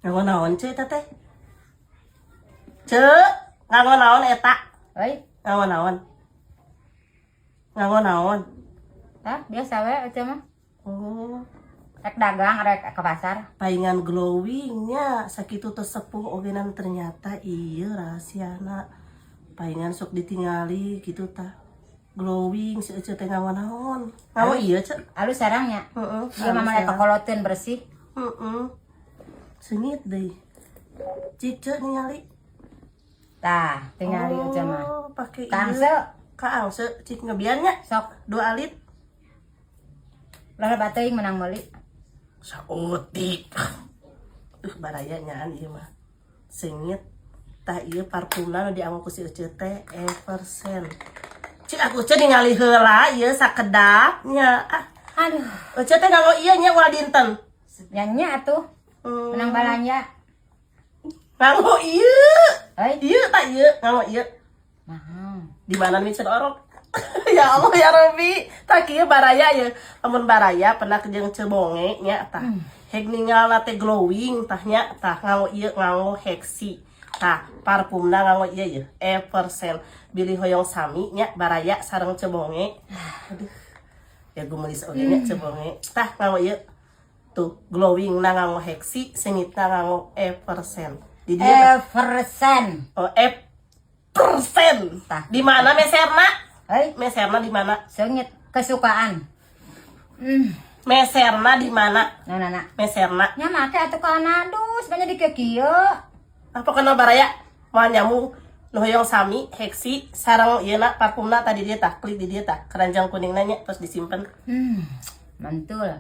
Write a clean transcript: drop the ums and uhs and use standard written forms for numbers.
Nganggo naon ce eta teh? Ce, nganggo naon eta? Euy, Nganggo naon? Nganggo naon? tah biasa we aja mah. Oh, Rek dagang, rek ke pasar. paingan glowingnya sakitu teu sepuh ogenan ternyata iya rahasiana. Paingan sok ditingali gitu tah. Glowing si Ece teh nganggo naon? Nganggo iya ce? Alus sarangnya. Heeh. Dia mah mana pakoloteun bersih. Heeh. Sengit deui. Cice ningali. Tah, tinggal ieu aja mah. Oh, pake Kangse, ieu. Kaangse cik ngebiannya. sok 2 alit. lah bateuing menang meuli. Sautik. Baraya nyaan ieu mah. Sengit. Tah ieu parfumna nu dianggo ku si Ece teh Eversen. Cik aku teh ningali heula ieu sakedapnya. Ah, Aduh, Ece teh nganggo ieu nya ulah dinten. nyanyi atuh. Menang balanja. Nganggo ieu. Euy, Ieu tah ieu nganggo ieu. mahal. Di mana nih orok? Ya Allah ya Robi, tak kieu baraya ya. Lamun baraya pernah ke jeung Cebonge nya tah. Heg ningalna teh glowing tah nya tah nganggo ieu nganggo Hexi. Tah parfumna nganggo ieu ye Eversen. Bilih hoyong sami nya baraya sareng Cebonge. Aduh. Ya gumelis oge nya Cebonge. Tah nganggo ieu. Tuh glowing na nganggo Hexi, sengitna nganggo Eversen. Di dia tah. Eversen. Oh, Eversen. Tah. Di mana meserna? Euy, Meserna di mana? sengit kesukaan. Meserna di mana? Nah. Meserna. Nya make atuh kana dus banyak di kieu. Apa kena baraya? Moal nyamung nu hoyong sami, Hexi, sareng ieu na parfumna tadi dia tah, klik di dia tah, keranjang kuning nanya terus disimpen. Mantul.